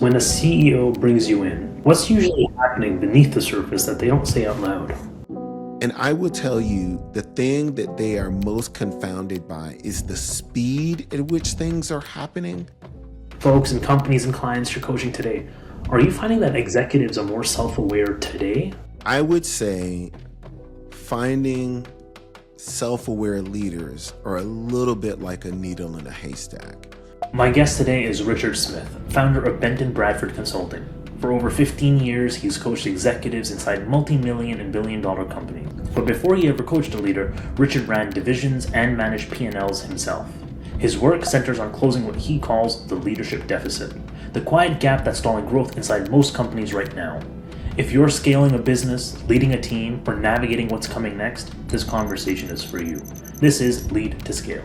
when a CEO brings you in, what's usually happening beneath the surface that they don't say out loud? And I will tell you, the thing that they are most confounded by is the speed at which things are happening. Folks and companies and clients you're coaching today, are you finding that executives are more self-aware today? I would say finding self-aware leaders are a little bit like a needle in a haystack. My guest today is Richard Smith, founder of Benton Bradford Consulting. For over 15 years, he's coached executives inside multi-million and billion-dollar companies. But before he ever coached a leader, Richard ran divisions and managed P&Ls himself. His work centers on closing what he calls the leadership deficit, the quiet gap that's stalling growth inside most companies right now. If you're scaling a business, leading a team, or navigating what's coming next, this conversation is for you. This is Lead to Scale.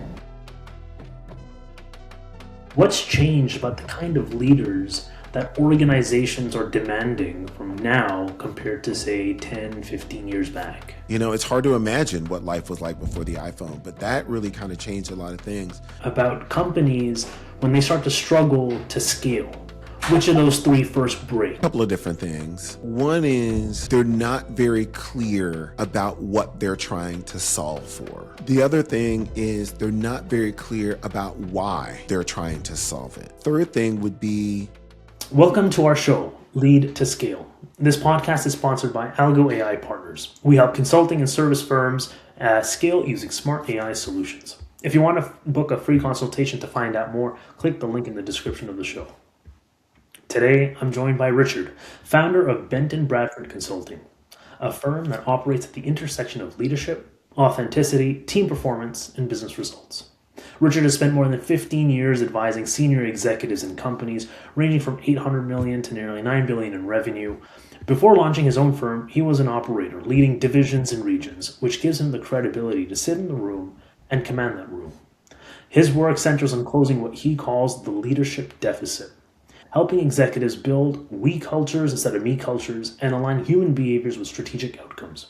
What's changed about the kind of leaders that organizations are demanding from now compared to, say, 10, 15 years back? You know, it's hard to imagine what life was like before the iPhone, but that really kind of changed a lot of things. About companies when they start to struggle to scale. Which of those three first break? A couple of different things. One is they're not very clear about what they're trying to solve for. The other thing is they're not very clear about why they're trying to solve it. Third thing would be... Welcome to our show, Lead to Scale. This podcast is sponsored by Algo AI Partners. We help consulting and service firms scale using smart AI solutions. If you want to book a free consultation to find out more, click the link in the description of the show. Today, I'm joined by Richard, founder of Benton Bradford Consulting, a firm that operates at the intersection of leadership, authenticity, team performance, and business results. Richard has spent more than 15 years advising senior executives in companies ranging from 800 million to nearly 9 billion in revenue. Before launching his own firm, he was an operator leading divisions and regions, which gives him the credibility to sit in the room and command that room. His work centers on closing what he calls the leadership deficit, helping executives build we cultures instead of me cultures and align human behaviors with strategic outcomes.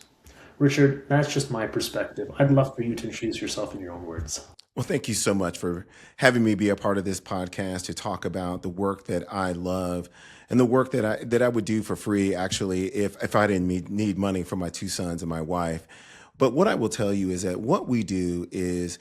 Richard, that's just my perspective. I'd love for you to introduce yourself in your own words. Well, thank you so much for having me be a part of this podcast to talk about the work that I love and the work that I would do for free, actually, if I didn't need money for my two sons and my wife. But what I will tell you is that what we do is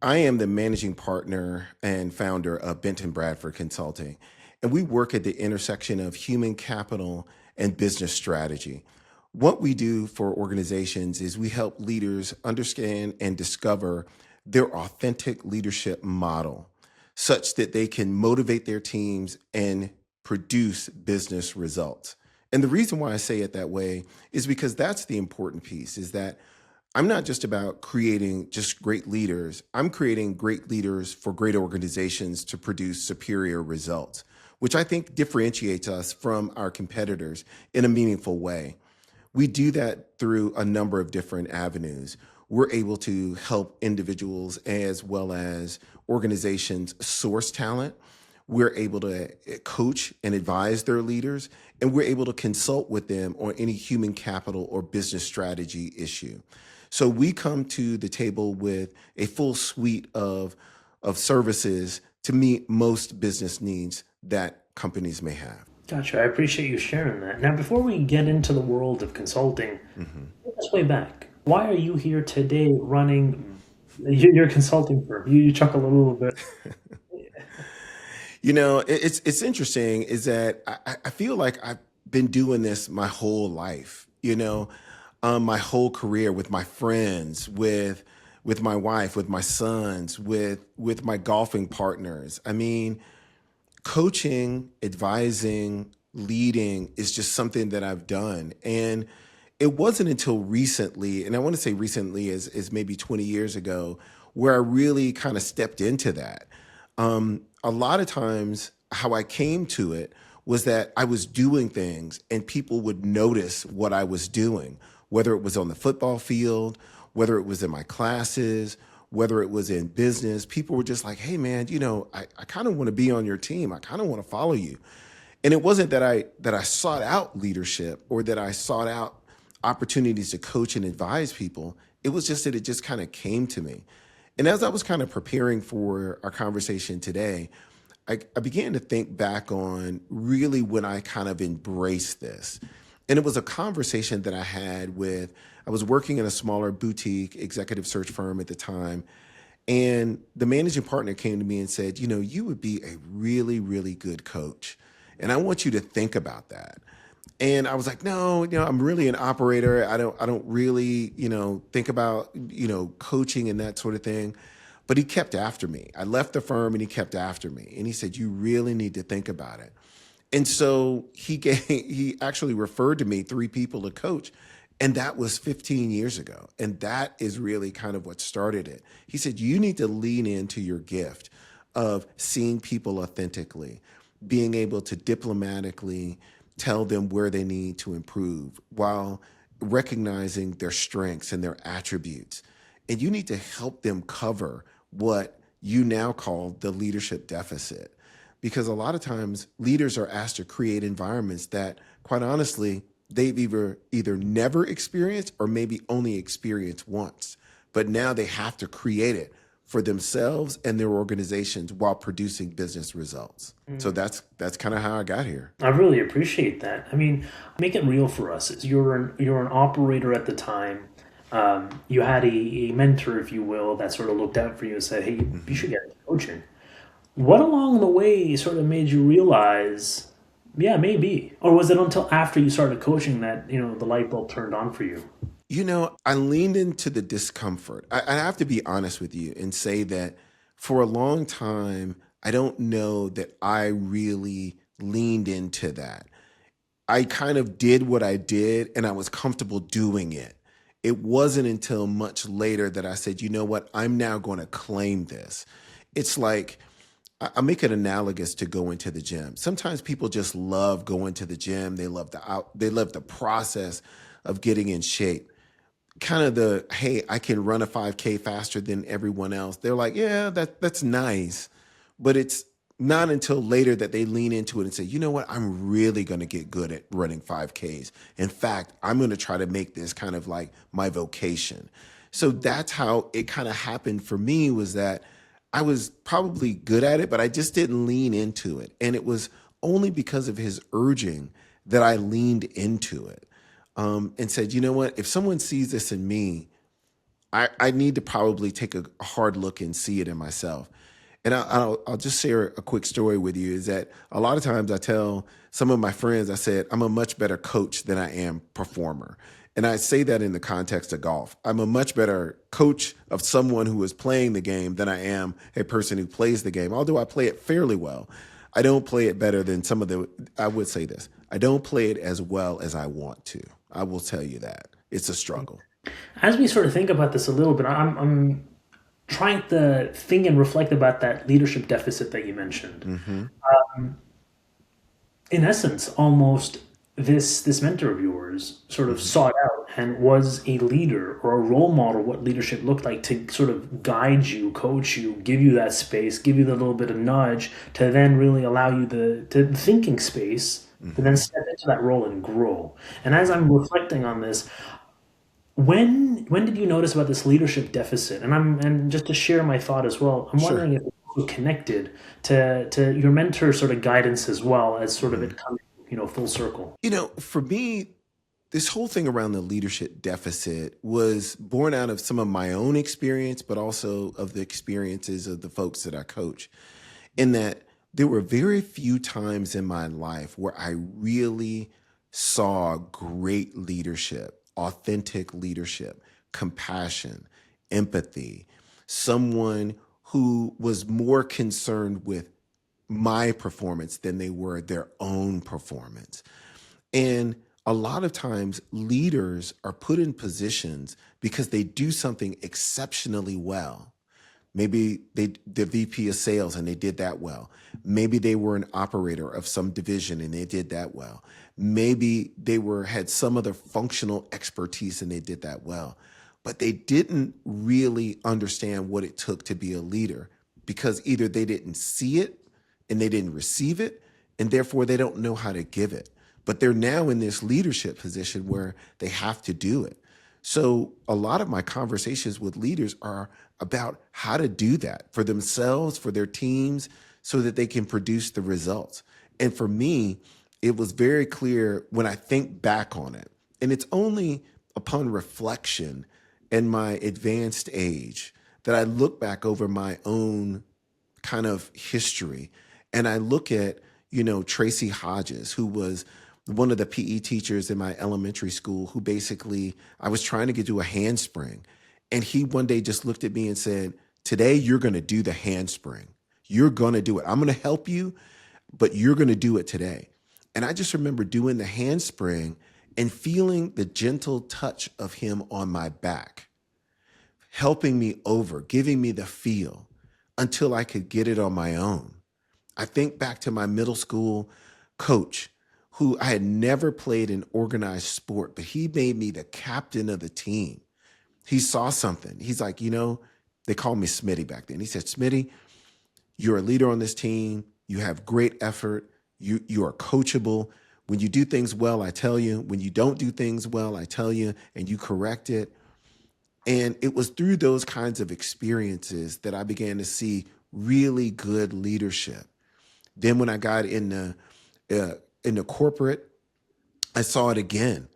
I am the managing partner and founder of Benton Bradford Consulting. And we work at the intersection of human capital and business strategy. What we do for organizations is we help leaders understand and discover their authentic leadership model such that they can motivate their teams and produce business results. And the reason why I say it that way is because that's the important piece, is that I'm not just about creating just great leaders. I'm creating great leaders for great organizations to produce superior results, which I think differentiates us from our competitors in a meaningful way. We do that through a number of different avenues. We're able to help individuals as well as organizations source talent. We're able to coach and advise their leaders, and we're able to consult with them on any human capital or business strategy issue. So we come to the table with a full suite of services to meet most business needs that companies may have. Gotcha. I appreciate you sharing that. Now, before we get into the world of consulting, let's way back. Why are you here today running your consulting firm? You chuckle a little bit. You know, it's interesting is that I feel like I've been doing this my whole life, my whole career with my friends, with my wife, with my sons, with my golfing partners. I mean, coaching, advising, leading is just something that I've done. And it wasn't until recently, and I want to say recently as maybe 20 years ago, where I really kind of stepped into that. A lot of times how I came to it was that I was doing things and people would notice what I was doing, whether it was on the football field, whether it was in my classes, whether it was in business. People were just like, hey man, I kind of want to be on your team. I kind of want to follow you. And it wasn't that I sought out leadership or that I sought out opportunities to coach and advise people. It was just that it just kind of came to me. And as I was kind of preparing for our conversation today, I began to think back on really when I kind of embraced this. And it was a conversation that I had with, I was working in a smaller boutique executive search firm at the time. And the managing partner came to me and said, you would be a really, really good coach. And I want you to think about that. And I was like, no, I'm really an operator. I don't really, think about, coaching and that sort of thing. But he kept after me. I left the firm and he kept after me. And he said, you really need to think about it. And so he actually referred to me 3 people to coach. And that was 15 years ago. And that is really kind of what started it. He said, you need to lean into your gift of seeing people authentically, being able to diplomatically tell them where they need to improve while recognizing their strengths and their attributes. And you need to help them cover what you now call the leadership deficit. Because a lot of times leaders are asked to create environments that, quite honestly, they've either never experienced or maybe only experienced once. But now they have to create it for themselves and their organizations while producing business results. So that's kind of how I got here. I really appreciate that. I mean, make it real for us. You're an operator at the time. You had a mentor, if you will, that sort of looked out for you and said, hey, you should get into coaching. What along the way sort of made you realize, yeah, maybe? Or was it until after you started coaching that, the light bulb turned on for you? I leaned into the discomfort. I have to be honest with you and say that for a long time, I don't know that I really leaned into that. I kind of did what I did and I was comfortable doing it. It wasn't until much later that I said, you know what, I'm now going to claim this. It's like, I make it analogous to going to the gym. Sometimes people just love going to the gym. They love the process of getting in shape. Kind of hey, I can run a 5K faster than everyone else. They're like, yeah, that's nice. But it's not until later that they lean into it and say, you know what, I'm really going to get good at running 5Ks. In fact, I'm going to try to make this kind of like my vocation. So that's how it kind of happened for me, was that I was probably good at it, but I just didn't lean into it. And it was only because of his urging that I leaned into it, and said, you know what, if someone sees this in me, I need to probably take a hard look and see it in myself. And I'll just share a quick story with you, is that a lot of times I tell some of my friends, I said, I'm a much better coach than I am performer. And I say that in the context of golf. I'm a much better coach of someone who is playing the game than I am a person who plays the game. Although I play it fairly well, I don't play it better than I would say this, I don't play it as well as I want to. I will tell you that. It's a struggle. As we sort of think about this a little bit, I'm trying to think and reflect about that leadership deficit that you mentioned. In essence, almost this mentor of yours sort of sought out and was a leader or a role model, what leadership looked like, to sort of guide you, coach you, give you that space, give you the little bit of nudge to then really allow you the thinking space to then step into that role and grow. And as I'm reflecting on this, when did you notice about this leadership deficit? And just to share my thought as well, I'm wondering if it's also connected to your mentor sort of guidance as well, as sort of it coming, full circle. For me, this whole thing around the leadership deficit was born out of some of my own experience, but also of the experiences of the folks that I coach. In that there were very few times in my life where I really saw great leadership, authentic leadership, compassion, empathy, someone who was more concerned with my performance than they were their own performance. And a lot of times leaders are put in positions because they do something exceptionally well. Maybe the VP of sales and they did that well. Maybe they were an operator of some division and they did that well. Maybe they had some other functional expertise and they did that well. But they didn't really understand what it took to be a leader, because either they didn't see it and they didn't receive it, and therefore they don't know how to give it. But they're now in this leadership position where they have to do it. So a lot of my conversations with leaders are about how to do that for themselves, for their teams, so that they can produce the results. And for me, it was very clear when I think back on it. And it's only upon reflection in my advanced age that I look back over my own kind of history. And I look at, Tracy Hodges, who was one of the PE teachers in my elementary school, who basically I was trying to get to a handspring. And he one day just looked at me and said, "Today, you're going to do the handspring. You're going to do it. I'm going to help you, but you're going to do it today." And I just remember doing the handspring and feeling the gentle touch of him on my back, helping me over, giving me the feel until I could get it on my own. I think back to my middle school coach, who I had never played an organized sport, but he made me the captain of the team. He saw something. He's like, they called me Smitty back then. He said, "Smitty, you're a leader on this team. You have great effort. You are coachable. When you do things well, I tell you. When you don't do things well, I tell you, and you correct it." And it was through those kinds of experiences that I began to see really good leadership. Then when I got into corporate, I saw it again,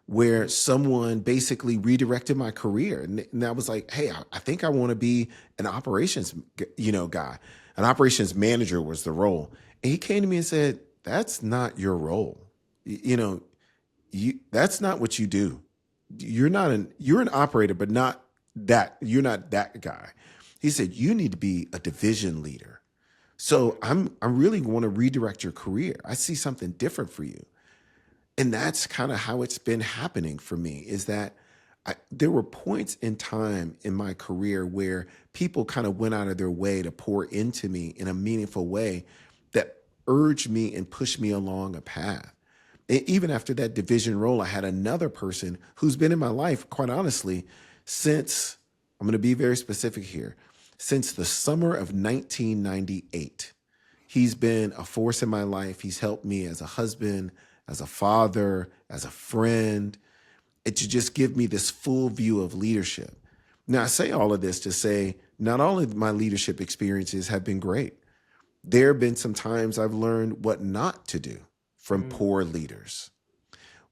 where someone basically redirected my career. And I was like, "Hey, I think I want to be an operations, guy." An operations manager was the role. And he came to me and said, "That's not your role. That's not what you do. You're an operator, but not that. You're not that guy." He said, "You need to be a division leader. So I really want to redirect your career. I see something different for you." And that's kind of how it's been happening for me, is that there were points in time in my career where people kind of went out of their way to pour into me in a meaningful way that urged me and pushed me along a path. And even after that division role, I had another person who's been in my life, quite honestly, since, I'm going to be very specific here, since the summer of 1998. He's been a force in my life. He's helped me as a husband, as a father, as a friend, and to just give me this full view of leadership. Now, I say all of this to say not all of my leadership experiences have been great. There have been some times I've learned what not to do from poor leaders,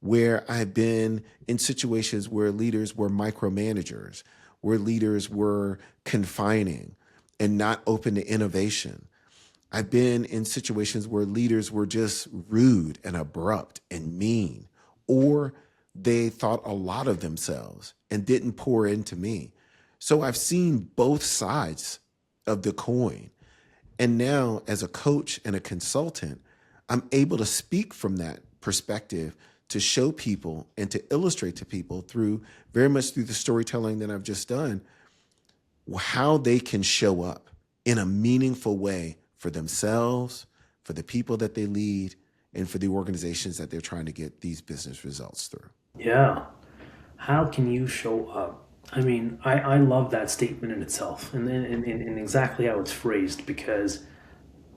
where I've been in situations where leaders were micromanagers, where leaders were confining and not open to innovation. I've been in situations where leaders were just rude and abrupt and mean, or they thought a lot of themselves and didn't pour into me. So I've seen both sides of the coin. And now, as a coach and a consultant, I'm able to speak from that perspective to show people and to illustrate to people very much through the storytelling that I've just done, how they can show up in a meaningful way for themselves, for the people that they lead, and for the organizations that they're trying to get these business results through. Yeah. How can you show up? I mean, I love that statement in itself and exactly how it's phrased, because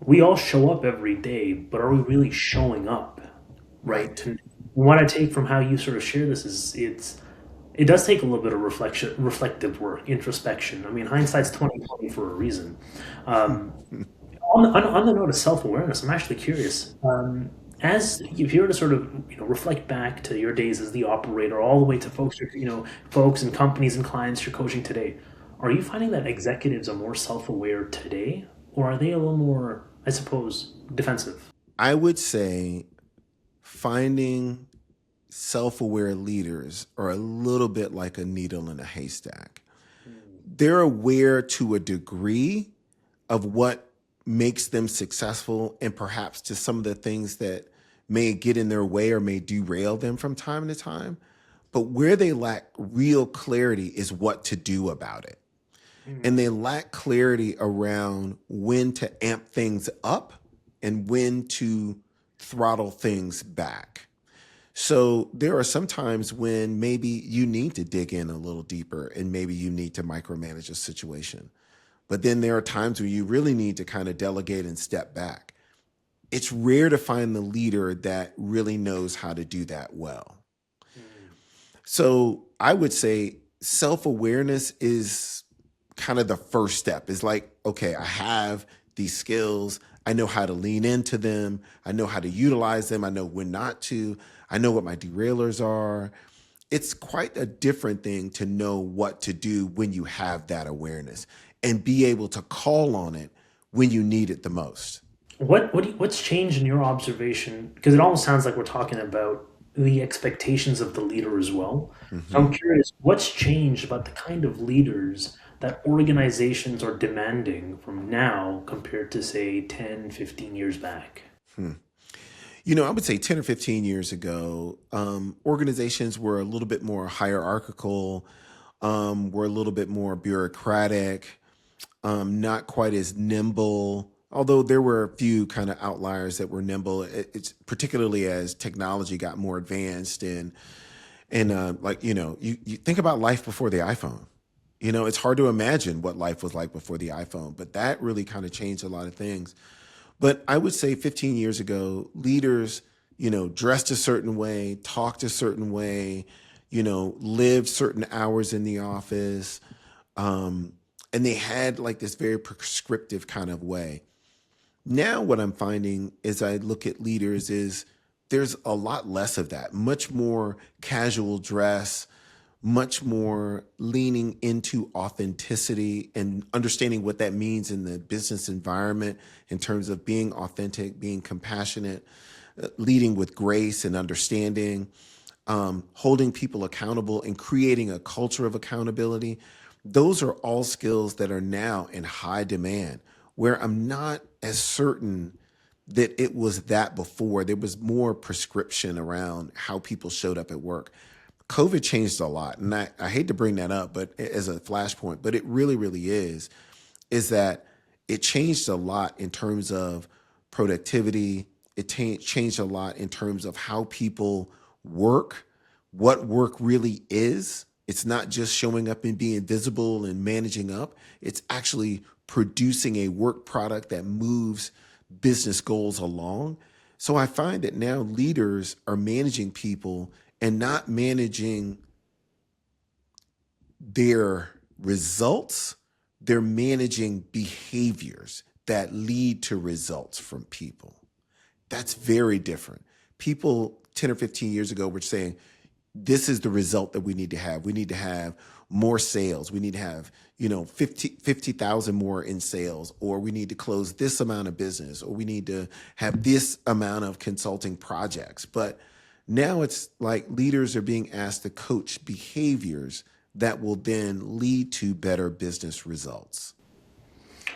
we all show up every day, but are we really showing up? Right. Right. And what I take from how you sort of share this is it does take a little bit of reflective work, introspection. I mean, hindsight's 2020 for a reason. Um, on the note of self awareness, I'm actually curious. As if you were to sort of reflect back to your days as the operator, all the way to folks and companies and clients you're coaching today, are you finding that executives are more self aware today, or are they a little more, I suppose, defensive? I would say finding self-aware leaders are a little bit like a needle in a haystack. They're aware to a degree of what makes them successful, and perhaps to some of the things that may get in their way or may derail them from time to time. But where they lack real clarity is what to do about it. And they lack clarity around when to amp things up and when to throttle things back. So there are some times when maybe you need to dig in a little deeper and maybe you need to micromanage a situation. But then there are times where you really need to kind of delegate and step back. It's rare to find the leader that really knows how to do that well. So I would say self-awareness is kind of the first step. Is like, okay, I have these skills. I know how to lean into them. I know how to utilize them. I know when not to. I know what my derailers are. It's quite a different thing to know what to do when you have that awareness and be able to call on it when you need it the most. What's changed in your observation? Because it almost sounds like we're talking about the expectations of the leader as well. So Mm-hmm. I'm curious, what's changed about the kind of leaders that organizations are demanding from now compared to say 10, 15 years back? I would say 10 or 15 years ago, organizations were a little bit more hierarchical, were a little bit more bureaucratic, not quite as nimble. Although there were a few kind of outliers that were nimble, it's particularly as technology got more advanced and like you think about life before the iPhone. It's hard to imagine what life was like before the iPhone, but that really kind of changed a lot of things. But I would say 15 years ago, leaders, dressed a certain way, talked a certain way, lived certain hours in the office. Um, and they had like this very prescriptive kind of way. Now, what I'm finding as I look at leaders is there's a lot less of that, much more casual dress, much more leaning into authenticity and understanding what that means in the business environment in terms of being authentic, being compassionate, leading with grace and understanding, holding people accountable and creating a culture of accountability. Those are all skills that are now in high demand, where I'm not as certain that it was that before. There was more prescription around how people showed up at work. COVID changed a lot. And I hate to bring that up, but as a flashpoint, but it really, really is that it changed a lot in terms of productivity. It changed a lot in terms of how people work, what work really is. It's not just showing up and being visible and managing up. It's actually producing a work product that moves business goals along. So I find that now leaders are managing people and not managing their results, they're managing behaviors that lead to results from people. That's very different. People 10 or 15 years ago were saying, this is the result that we need to have. We need to have more sales. We need to have, 50,000 more in sales, or we need to close this amount of business, or we need to have this amount of consulting projects. But now it's like leaders are being asked to coach behaviors that will then lead to better business results.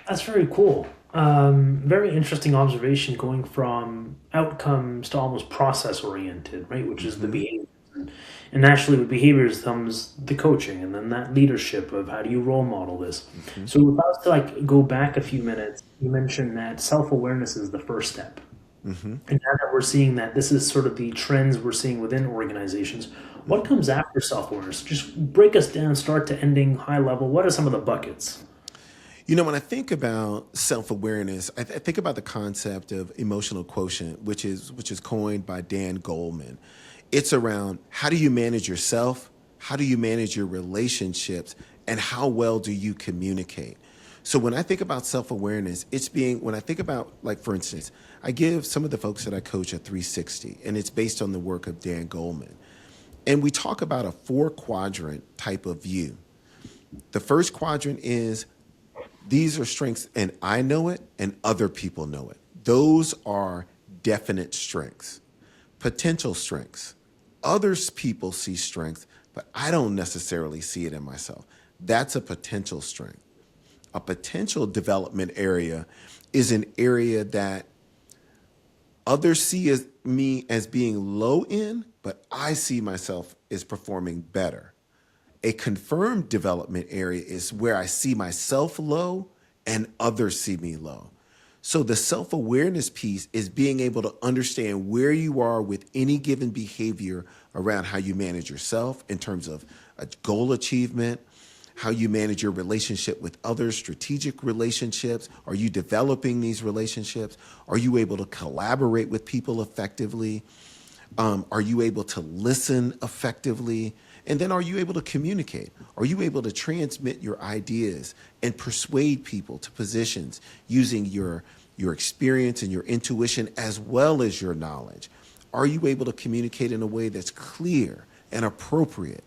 That's very cool. Very interesting observation going from outcomes to almost process oriented, right? Which is the Hmm. behavior. And naturally, with behaviors comes the coaching and then that leadership of how do you role model this. Hmm. So, if I was to like go back a few minutes, you mentioned that self awareness is the first step. Hmm. And now that we're seeing that this is sort of the trends we're seeing within organizations, what comes after self awareness? Just break us down, start to ending, high level. What are some of the buckets? When I think about self-awareness, I think about the concept of emotional quotient, which is coined by Dan Goleman. It's around how do you manage yourself, how do you manage your relationships, and how well do you communicate? So when I think about self-awareness, when I think about, like, for instance, I give some of the folks that I coach a 360, and it's based on the work of Dan Goleman. And we talk about a four quadrant type of view. The first quadrant is these are strengths, and I know it, and other people know it. Those are definite strengths. Potential strengths. Others people see strengths, but I don't necessarily see it in myself. That's a potential strength. A potential development area is an area that others see as me as being low in, but I see myself as performing better. A confirmed development area is where I see myself low and others see me low. So the self awareness piece is being able to understand where you are with any given behavior around how you manage yourself in terms of a goal achievement, how you manage your relationship with others, strategic relationships. Are you developing these relationships? Are you able to collaborate with people effectively? Are you able to listen effectively? And then are you able to communicate? Are you able to transmit your ideas and persuade people to positions using your experience and your intuition as well as your knowledge? Are you able to communicate in a way that's clear and appropriate,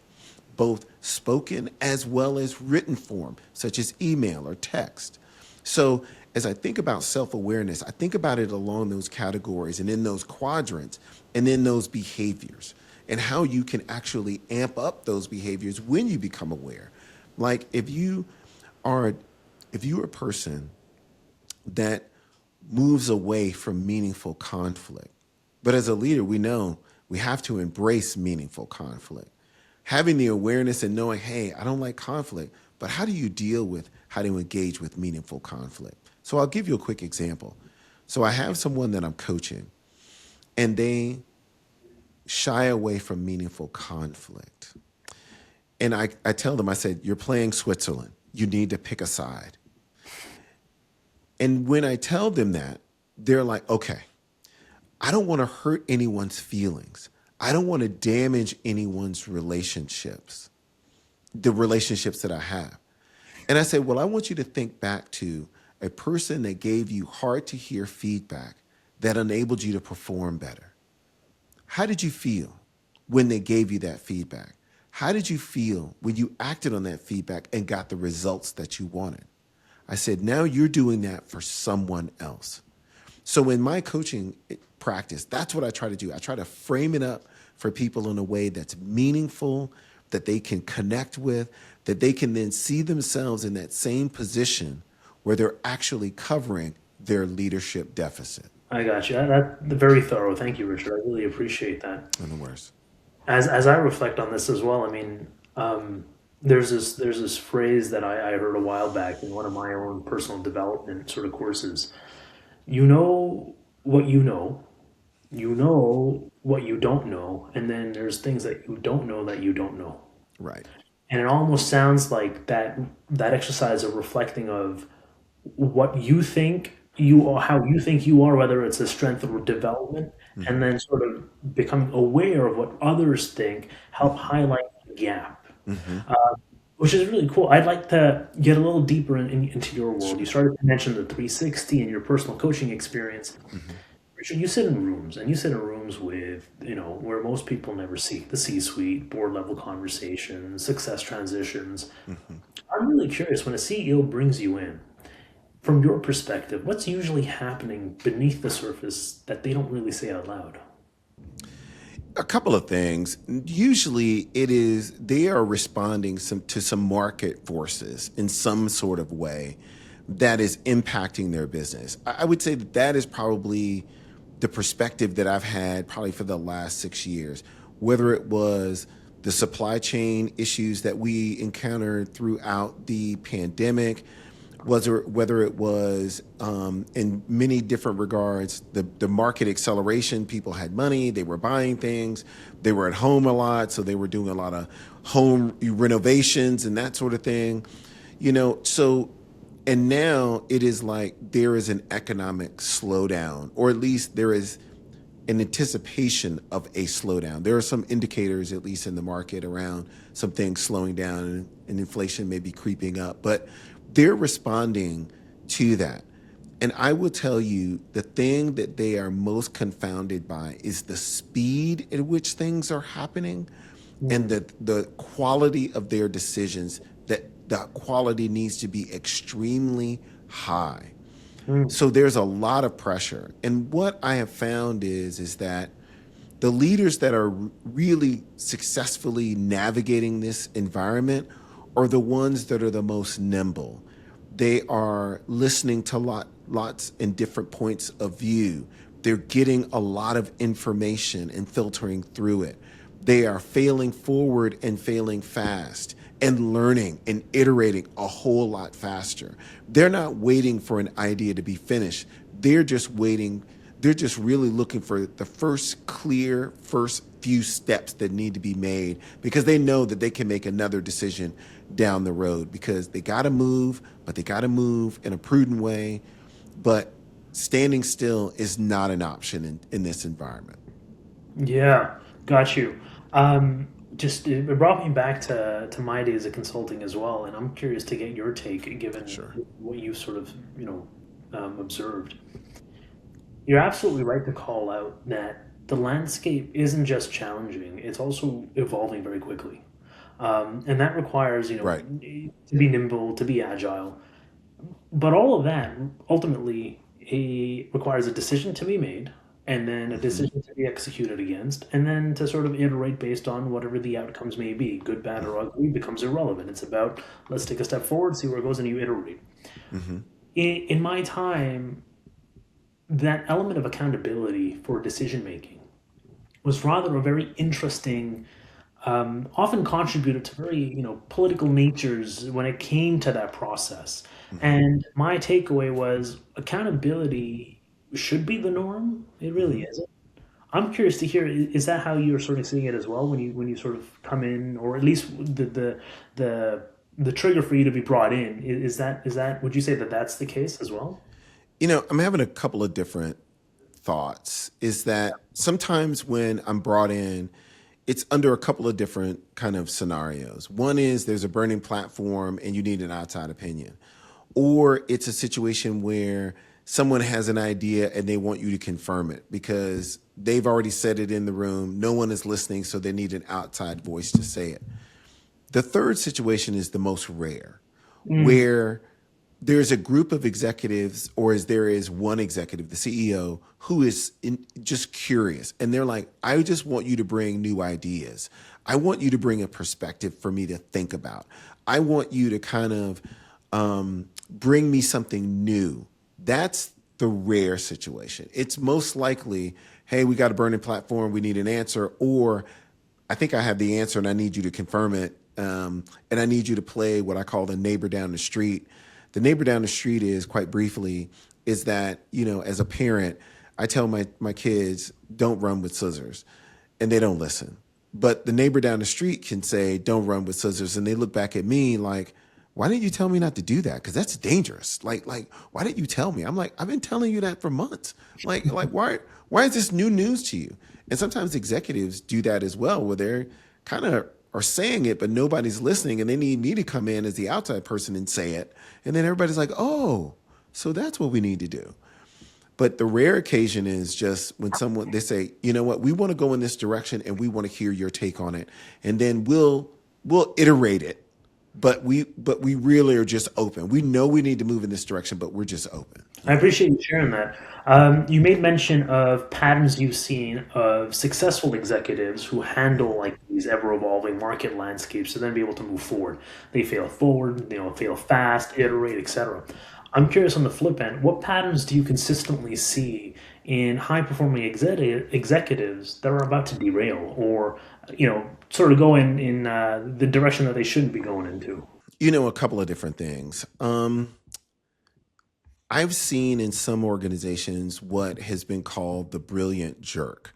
both spoken as well as written form, such as email or text? So as I think about self-awareness, I think about it along those categories and in those quadrants and in those behaviors and how you can actually amp up those behaviors when you become aware. Like are if you're a person that moves away from meaningful conflict, but as a leader, we know we have to embrace meaningful conflict. Having the awareness and knowing, hey, I don't like conflict, but how do you deal with how to engage with meaningful conflict? So I'll give you a quick example. So I have someone that I'm coaching, and they shy away from meaningful conflict. And I tell them, I said, you're playing Switzerland. You need to pick a side. And when I tell them that, they're like, okay, I don't want to hurt anyone's feelings. I don't want to damage anyone's relationships, the relationships that I have. And I said, well, I want you to think back to a person that gave you hard to hear feedback that enabled you to perform better. How did you feel when they gave you that feedback? How did you feel when you acted on that feedback and got the results that you wanted? I said, now you're doing that for someone else. So in my coaching practice, that's what I try to do. I try to frame it up for people in a way that's meaningful, that they can connect with, that they can then see themselves in that same position where they're actually covering their leadership deficit. I got you. That's very thorough. Thank you, Richard. I really appreciate that. In the worst. As I reflect on this as well, I mean, there's this phrase that I heard a while back in one of my own personal development sort of courses. You know what you know what you don't know, and then there's things that you don't know that you don't know. Right. And it almost sounds like that exercise of reflecting of what you think you are, how you think you are, whether it's a strength or development, and then sort of becoming aware of what others think, help highlight the gap, which is really cool. I'd like to get a little deeper into your world. You started to mention the 360 and your personal coaching experience. Richard, you sit in rooms, and you sit in rooms with, where most people never see the C-suite, board level conversations, success transitions. I'm really curious, when a CEO brings you in, from your perspective, what's usually happening beneath the surface that they don't really say out loud? A couple of things. Usually they are responding to some market forces in some sort of way that is impacting their business. I would say that is probably the perspective that I've had probably for the last 6 years, whether it was the supply chain issues that we encountered throughout the pandemic, whether it was in many different regards, the market acceleration. People had money, they were buying things, they were at home a lot, so they were doing a lot of home renovations and that sort of thing. And now it is like there is an economic slowdown, or at least there is an anticipation of a slowdown. There are some indicators, at least in the market, around some things slowing down and inflation may be creeping up, but they're responding to that. And I will tell you, the thing that they are most confounded by is the speed at which things are happening and the quality of their decisions, that the quality needs to be extremely high. So there's a lot of pressure. And what I have found is that the leaders that are really successfully navigating this environment are the ones that are the most nimble. They are listening to lots and different points of view. They're getting a lot of information and filtering through it. They are failing forward and failing fast and learning and iterating a whole lot faster. They're not waiting for an idea to be finished. They're just waiting. They're just really looking for the first few steps that need to be made, because they know that they can make another decision down the road, because they got to move, but they got to move in a prudent way. But standing still is not an option in this environment. Yeah, got you. just it brought me back to my days of consulting as well, and I'm curious to get your take, given Sure. what you sort of observed. You're absolutely right to call out that the landscape isn't just challenging; it's also evolving very quickly, and that requires Right. to be nimble, to be agile. But all of that ultimately requires a decision to be made, and then a Hmm. decision to be executed against, and then to sort of iterate based on whatever the outcomes may be. Good, bad, or ugly becomes irrelevant. It's about let's take a step forward, see where it goes, and you iterate. Hmm. In my time, that element of accountability for decision making was rather a very interesting, often contributed to very political natures when it came to that process. Hmm. And my takeaway was accountability should be the norm. It really Hmm. isn't. I'm curious to hear, is that how you're sort of seeing it as well when you sort of come in, or at least the the trigger for you to be brought in, is that would you say that that's the case as well? I'm having a couple of different thoughts. Is that sometimes when I'm brought in, it's under a couple of different kind of scenarios. One is there's a burning platform and you need an outside opinion, or it's a situation where someone has an idea and they want you to confirm it because they've already said it in the room. No one is listening, so they need an outside voice to say it. The third situation is the most rare, Mm, where there's a group of executives, or as there is one executive, the CEO, who is just curious. And they're like, I just want you to bring new ideas. I want you to bring a perspective for me to think about. I want you to kind of bring me something new. That's the rare situation. It's most likely, hey, we got a burning platform, we need an answer, or I think I have the answer and I need you to confirm it. And I need you to play what I call the neighbor down the street. The neighbor down the street is, quite briefly, is that, as a parent, I tell my kids, don't run with scissors, and they don't listen. But the neighbor down the street can say, don't run with scissors. And they look back at me like, why didn't you tell me not to do that? Because that's dangerous. Like, why didn't you tell me? I'm like, I've been telling you that for months. Why is this new news to you? And sometimes executives do that as well, where they're kind of are saying it, but nobody's listening, and they need me to come in as the outside person and say it. And then everybody's like, oh, so that's what we need to do. But the rare occasion is just when someone they say, you know what, we want to go in this direction and we want to hear your take on it. And then we'll iterate it. But we really are just open. We know we need to move in this direction, but we're just open. I appreciate you sharing that. You made mention of patterns you've seen of successful executives who handle like these ever-evolving market landscapes to then be able to move forward. They fail forward, fail fast, iterate, etc. I'm curious on the flip end, what patterns do you consistently see in high-performing executives that are about to derail or, sort of go in the direction that they shouldn't be going into? A couple of different things. I've seen in some organizations what has been called the brilliant jerk.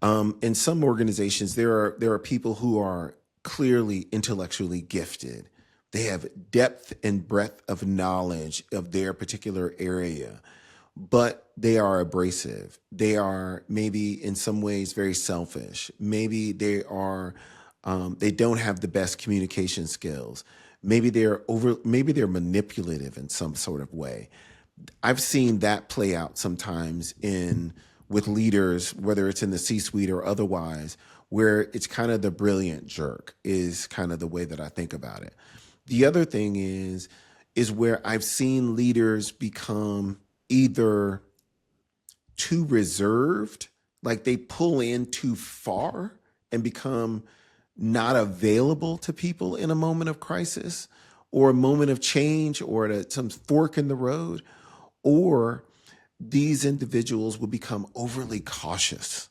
In some organizations, there are people who are clearly intellectually gifted. They have depth and breadth of knowledge of their particular area, but they are abrasive. They are maybe in some ways very selfish. Maybe they don't have the best communication skills. Maybe they're manipulative in some sort of way. I've seen that play out sometimes in with leaders, whether it's in the C-suite or otherwise, where it's kind of the brilliant jerk is kind of the way that I think about it. The other thing is where I've seen leaders become either too reserved, like they pull in too far and become not available to people in a moment of crisis or a moment of change or at some fork in the road, or these individuals will become Hmm. overly cautious.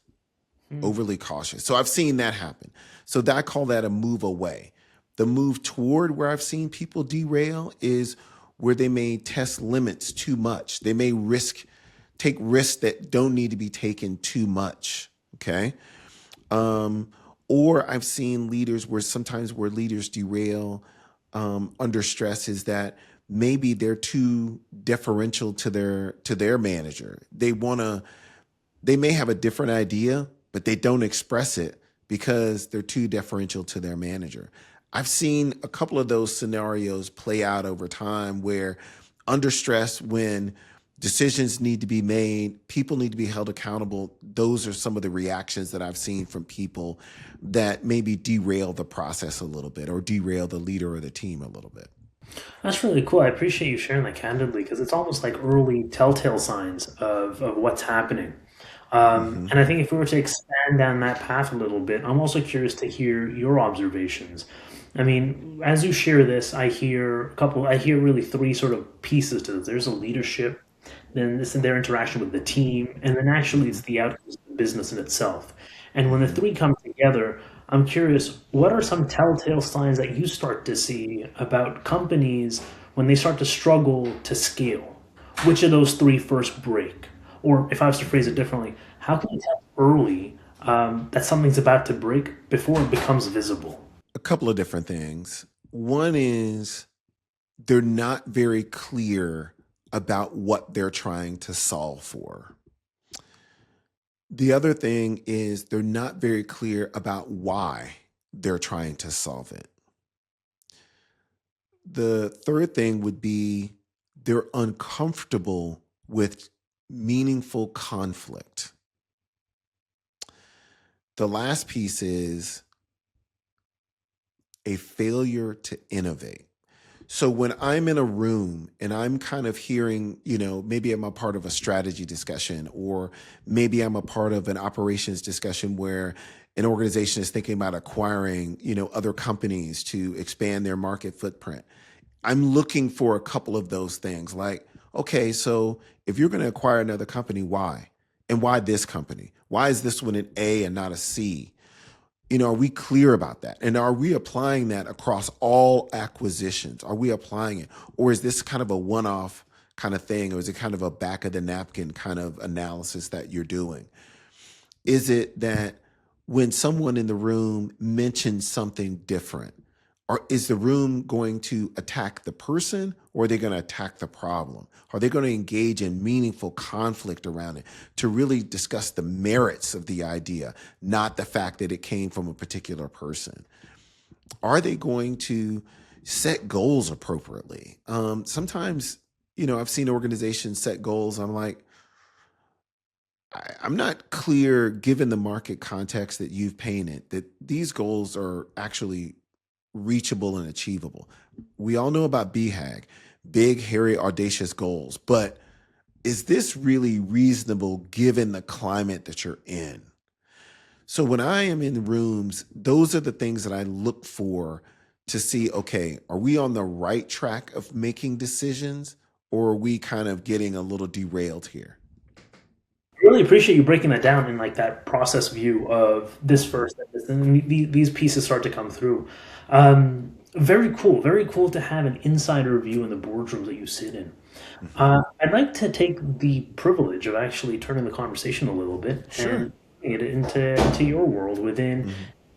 So I've seen that happen. So I call that a move away. The move toward where I've seen people derail is where they may test limits too much. They may take risks that don't need to be taken too much. Okay. Um, or I've seen leaders where leaders derail under stress is that maybe they're too deferential to their manager. They may have a different idea, but they don't express it because they're too deferential to their manager. I've seen a couple of those scenarios play out over time where under stress, when decisions need to be made, people need to be held accountable. Those are some of the reactions that I've seen from people that maybe derail the process a little bit or derail the leader or the team a little bit. That's really cool. I appreciate you sharing that candidly because it's almost like early telltale signs of what's happening. Hmm. And I think if we were to expand down that path a little bit, I'm also curious to hear your observations. I mean, as you share this, I hear really three sort of pieces to this. There's a leadership, then this is their interaction with the team, and then actually Hmm. it's the outcomes of the business in itself. And when the Hmm. three come together, I'm curious, what are some telltale signs that you start to see about companies when they start to struggle to scale? Which of those three first break? Or if I was to phrase it differently, how can you tell early that something's about to break before it becomes visible? A couple of different things. One is they're not very clear about what they're trying to solve for. The other thing is they're not very clear about why they're trying to solve it. The third thing would be they're uncomfortable with meaningful conflict. The last piece is a failure to innovate. So when I'm in a room and I'm kind of hearing, maybe I'm a part of a strategy discussion, or maybe I'm a part of an operations discussion where an organization is thinking about acquiring, other companies to expand their market footprint. I'm looking for a couple of those things like, okay, so if you're going to acquire another company, why? And why this company? Why is this one an A and not a C? Are we clear about that? And are we applying that across all acquisitions? Are we applying it? Or is this kind of a one-off kind of thing? Or is it kind of a back of the napkin kind of analysis that you're doing? Is it that when someone in the room mentions something different, or is the room going to attack the person, or are they going to attack the problem? Are they going to engage in meaningful conflict around it to really discuss the merits of the idea, not the fact that it came from a particular person? Are they going to set goals appropriately? Sometimes, I've seen organizations set goals. I'm like, I'm not clear, given the market context that you've painted, that these goals are actually reachable and achievable. We all know about BHAG, big, hairy, audacious goals, but is this really reasonable given the climate that you're in? So when I am in rooms, those are the things that I look for to see, okay, are we on the right track of making decisions, or are we kind of getting a little derailed here? Really appreciate you breaking that down in like that process view of this first, and this, and these pieces start to come through. Very cool. Very cool to have an insider view in the boardrooms that you sit in. Hmm. I'd like to take the privilege of actually turning the conversation a little bit Sure. and bringing it into your world Hmm.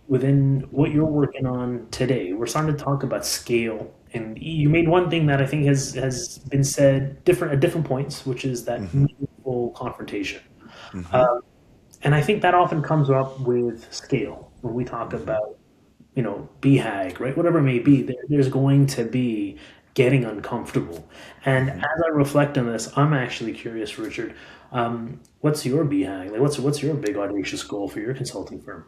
within what you're working on today. We're starting to talk about scale, and you made one thing that I think has been said different at different points, which is that Hmm. meaningful confrontation. Hmm. Uh, and I think that often comes up with scale when we talk Hmm. about, BHAG, right? Whatever it may be, there's going to be getting uncomfortable. And as Hmm. I reflect on this, I'm actually curious, Richard, what's your BHAG? Like, what's your big audacious goal for your consulting firm?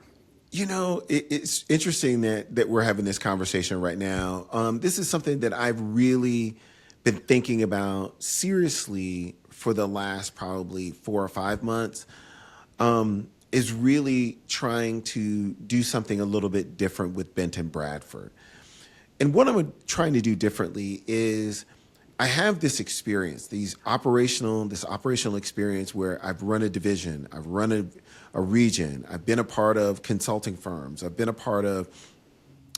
It's interesting that we're having this conversation right now. This is something that I've really been thinking about seriously for the last probably 4 or 5 months. Is really trying to do something a little bit different with Benton Bradford. And what I'm trying to do differently is I have this experience, this operational experience where I've run a division, I've run a region, I've been a part of consulting firms, I've been a part of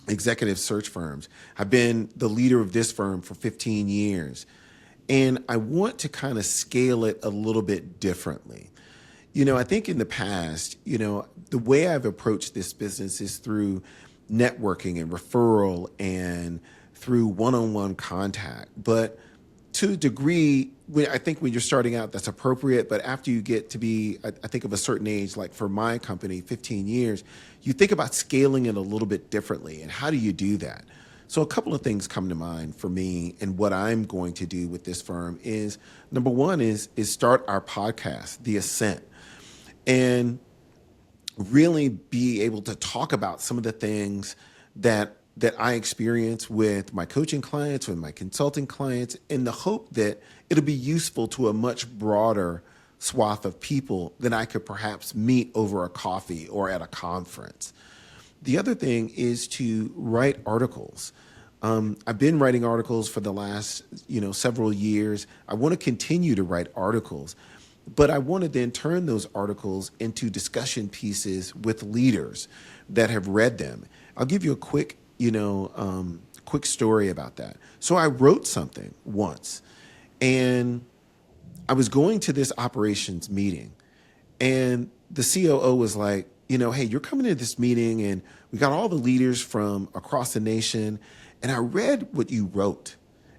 executive search firms, I've been the leader of this firm for 15 years. And I want to kind of scale it a little bit differently. I think in the past, the way I've approached this business is through networking and referral and through one-on-one contact. But to a degree, I think when you're starting out, that's appropriate. But after you get to be, I think of a certain age, like for my company, 15 years, you think about scaling it a little bit differently. And how do you do that? So a couple of things come to mind for me, and what I'm going to do with this firm is, number one is start our podcast, The Ascent, and really be able to talk about some of the things that I experience with my coaching clients, with my consulting clients, in the hope that it'll be useful to a much broader swath of people than I could perhaps meet over a coffee or at a conference. The other thing is to write articles. I've been writing articles for the last, several years. I want to continue to write articles, but I want to then turn those articles into discussion pieces with leaders that have read them. I'll give you a quick story about that. So I wrote something once, and I was going to this operations meeting, and the COO was like, hey, you're coming to this meeting, and we got all the leaders from across the nation, and I read what you wrote,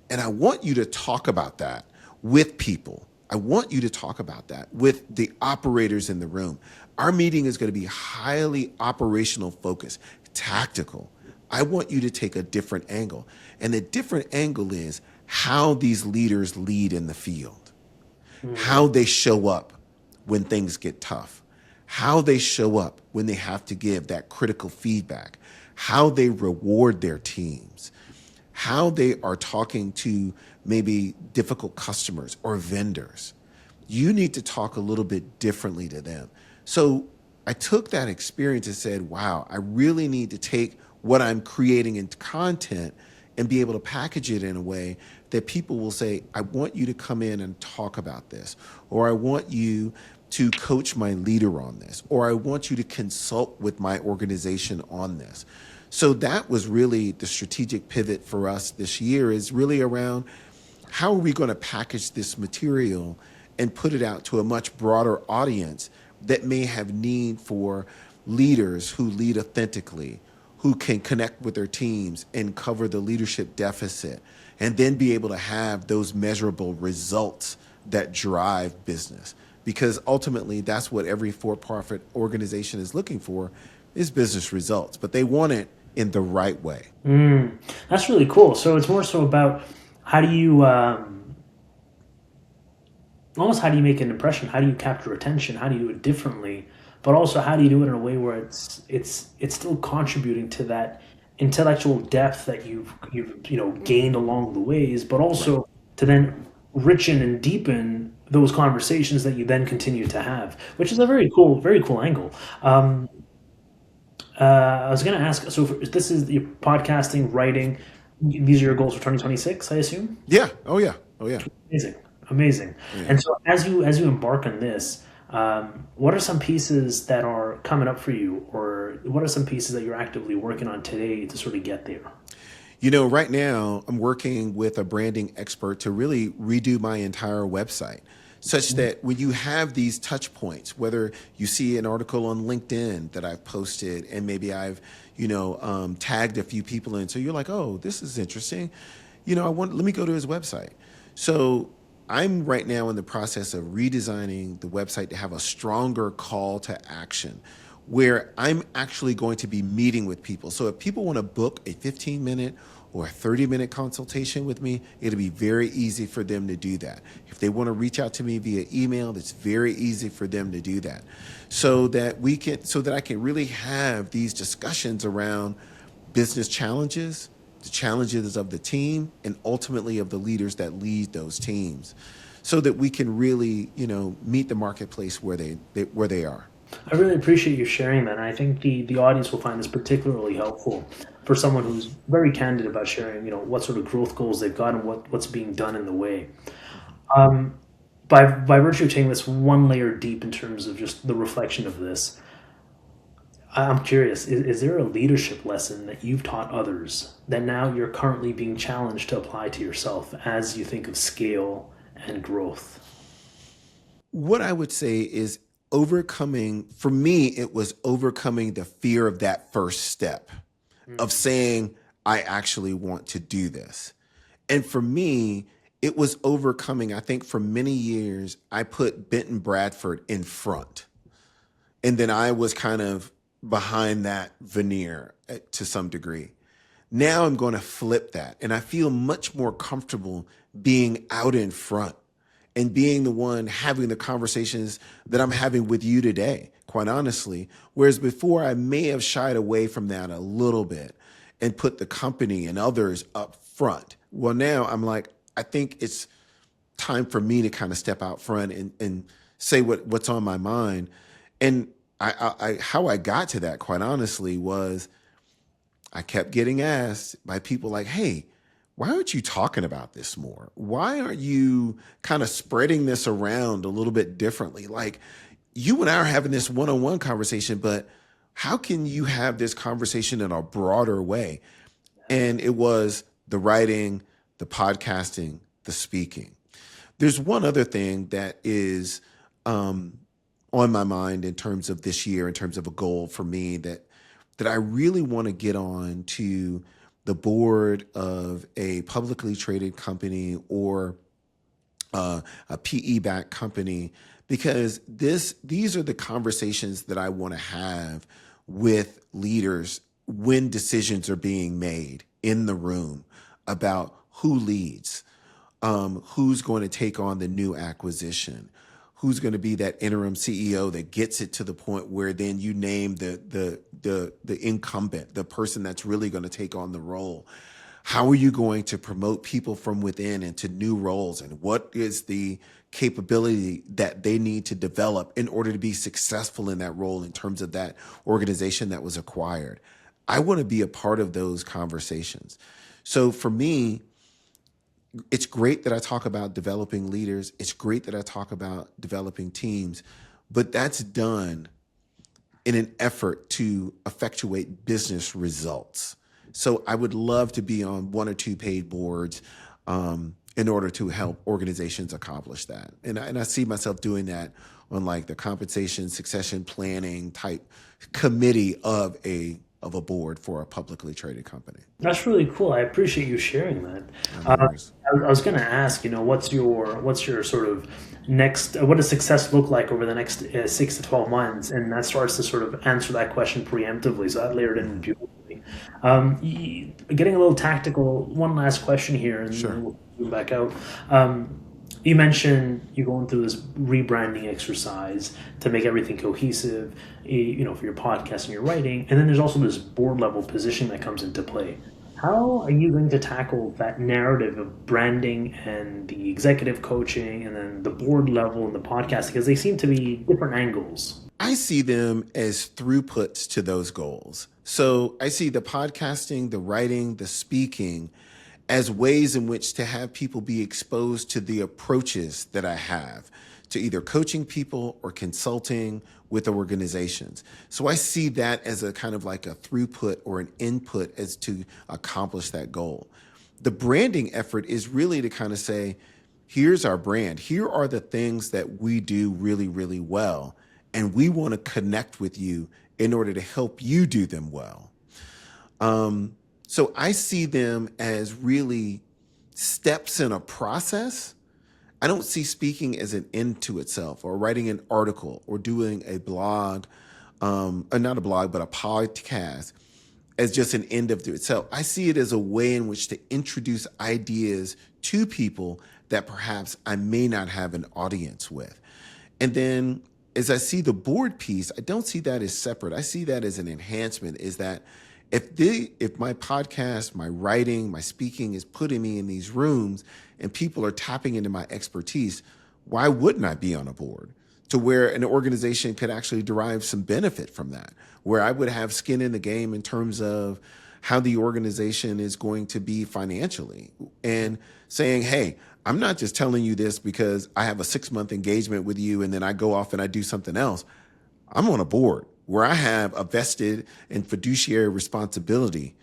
and I want you to talk about that with people. I want you to talk about that with the operators in the room. Our meeting is going to be highly operational focused, tactical. I want you to take a different angle. And the different angle is how these leaders lead in the field, how they show up when things get tough, how they show up when they have to give that critical feedback, how they reward their teams, how they are talking to maybe difficult customers or vendors. You need to talk a little bit differently to them. So I took that experience and said, wow, I really need to take what I'm creating into content and be able to package it in a way that people will say, I want you to come in and talk about this, or I want you to coach my leader on this, or I want you to consult with my organization on this. So that was really the strategic pivot for us this year, is really around how are we going to package this material and put it out to a much broader audience that may have need for leaders who lead authentically, who can connect with their teams and cover the leadership deficit, and then be able to have those measurable results that drive business. Because ultimately, that's what every for-profit organization is looking for, is business results, but they want it in the right way. That's really cool. So it's more so about how do you, almost how do you make an impression? How do you capture attention? How do you do it differently? But also, how do you do it in a way where it's still contributing to that intellectual depth that you've gained along the ways, but also to then richen and deepen those conversations that you then continue to have, which is a very cool angle. I was going to ask, so this is your podcasting, writing. These are your goals for 2026, I assume? Yeah. Oh yeah. Amazing. Yeah. And so as you embark on this, what are some pieces that are coming up for you, or what are some pieces that you're actively working on today to sort of get there? Right now I'm working with a branding expert to really redo my entire website, such that when you have these touch points, whether you see an article on LinkedIn that I've posted and maybe I've, tagged a few people in, so you're like, oh, this is interesting. let me go to his website. So I'm right now in the process of redesigning the website to have a stronger call to action, where I'm actually going to be meeting with people. So if people want to book a 15-minute or a 30-minute consultation with me, it'll be very easy for them to do that. If they want to reach out to me via email, it's very easy for them to do that. So that I can really have these discussions around business challenges, the challenges of the team, and ultimately of the leaders that lead those teams, so that we can really, meet the marketplace where they are. I really appreciate you sharing that. And I think the audience will find this particularly helpful for someone who's very candid about sharing, what sort of growth goals they've got and what's being done in the way. By virtue of taking this one layer deep in terms of just the reflection of this, I'm curious, is there a leadership lesson that you've taught others that now you're currently being challenged to apply to yourself as you think of scale and growth? What I would say is for me, it was overcoming the fear of that first step of saying, I actually want to do this. And for me, it was overcoming. I think for many years, I put Benton Bradford in front. And then I was kind of behind that veneer to some degree. Now I'm going to flip that. And I feel much more comfortable being out in front and being the one having the conversations that I'm having with you today, quite honestly. Whereas before, I may have shied away from that a little bit and put the company and others up front. Well, now I'm like, I think it's time for me to kind of step out front and say what's on my mind. And how I got to that, quite honestly, was I kept getting asked by people like, hey, why aren't you talking about this more? Why aren't you kind of spreading this around a little bit differently? Like, you and I are having this one-on-one conversation, but how can you have this conversation in a broader way? And it was the writing, the podcasting, the speaking. There's one other thing that is on my mind in terms of this year, in terms of a goal for me that I really want to get on to the board of a publicly traded company or a PE-backed company, because these are the conversations that I want to have with leaders when decisions are being made in the room about who leads, who's going to take on the new acquisition, who's going to be that interim CEO that gets it to the point where then you name the incumbent, the person that's really going to take on the role. How are you going to promote people from within into new roles? And what is the capability that they need to develop in order to be successful in that role in terms of that organization that was acquired? I want to be a part of those conversations. So for me, it's great that I talk about developing leaders. It's great that I talk about developing teams, but that's done in an effort to effectuate business results. So I would love to be on one or two paid boards in order to help organizations accomplish that. And I see myself doing that on like the compensation succession planning type committee of a board for a publicly traded company. That's really cool. I appreciate you sharing that. No worries. I was going to ask, what's your sort of next, what does success look like over the next 6 to 12 months? And that starts to sort of answer that question preemptively. So that layered in beautifully. Getting a little tactical, one last question here, and Sure. then we'll move back out. You mentioned you're going through this rebranding exercise to make everything cohesive, for your podcast and your writing. And then there's also this board level position that comes into play. How are you going to tackle that narrative of branding and the executive coaching and then the board level and the podcast? Because they seem to be different angles. I see them as throughputs to those goals. So I see the podcasting, the writing, the speaking as ways in which to have people be exposed to the approaches that I have to either coaching people or consulting with organizations. So I see that as a kind of like a throughput or an input as to accomplish that goal. The branding effort is really to kind of say, here's our brand. Here are the things that we do really, really well. And we want to connect with you in order to help you do them well. So I see them as really steps in a process. I don't see speaking as an end to itself, or writing an article or doing a blog, or not a blog, but a podcast as just an end of itself. I see it as a way in which to introduce ideas to people that perhaps I may not have an audience with. And then as I see the board piece, I don't see that as separate. I see that as an enhancement, is that if my podcast, my writing, my speaking is putting me in these rooms and people are tapping into my expertise, why wouldn't I be on a board to where an organization could actually derive some benefit from that, where I would have skin in the game in terms of how the organization is going to be financially, and saying, hey, I'm not just telling you this because I have a 6-month engagement with you and then I go off and I do something else. I'm on a board where I have a vested and fiduciary responsibility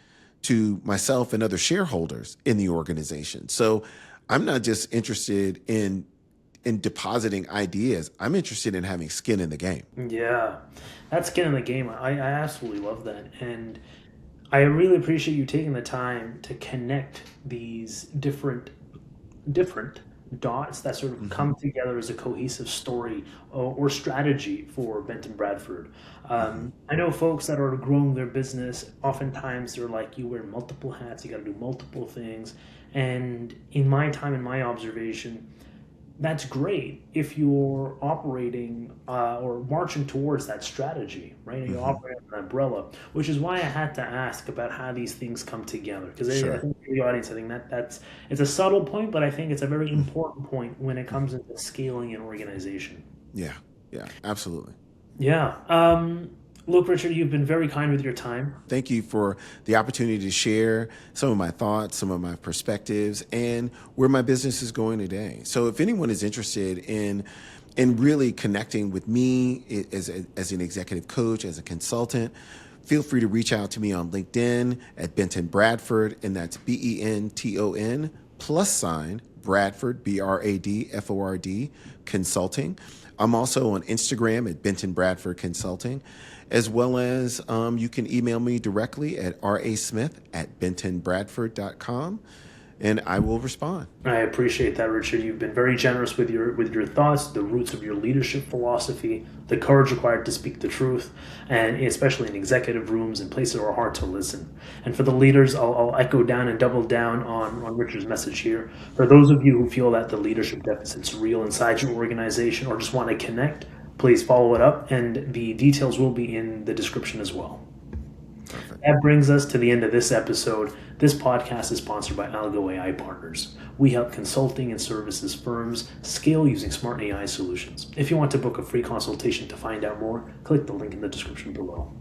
to myself and other shareholders in the organization. So I'm not just interested in depositing ideas. I'm interested in having skin in the game. Yeah, that skin in the game. I absolutely love that. And I really appreciate you taking the time to connect these different different dots that sort of come together as a cohesive story or strategy for Benton Bradford. I know folks that are growing their business, oftentimes they're like, you wear multiple hats, you got to do multiple things. And in my time, in my observation, that's great if you're operating or marching towards that strategy, right? And you're operating an umbrella, which is why I had to ask about how these things come together. Because I Sure. think for the audience, I think that's it's a subtle point, but I think it's a very important point when it comes into scaling an organization. Yeah. Yeah. Absolutely. Yeah. Look, Richard, you've been very kind with your time. Thank you for the opportunity to share some of my thoughts, some of my perspectives, and where my business is going today. So if anyone is interested in really connecting with me as an executive coach, as a consultant, feel free to reach out to me on LinkedIn at Benton Bradford, and that's BENTON + Bradford, BRADFORD Consulting. I'm also on Instagram at Benton Bradford Consulting, as well as you can email me directly at rasmith@bentonbradford.com, and I will respond. I appreciate that, Richard. You've been very generous with your thoughts, the roots of your leadership philosophy, the courage required to speak the truth, and especially in executive rooms and places that are hard to listen. And for the leaders, I'll echo down and double down on Richard's message here. For those of you who feel that the leadership deficit's real inside your organization or just want to connect, please follow it up, and the details will be in the description as well. Perfect. That brings us to the end of this episode. This podcast is sponsored by Algo AI Partners. We help consulting and services firms scale using smart AI solutions. If you want to book a free consultation to find out more, click the link in the description below.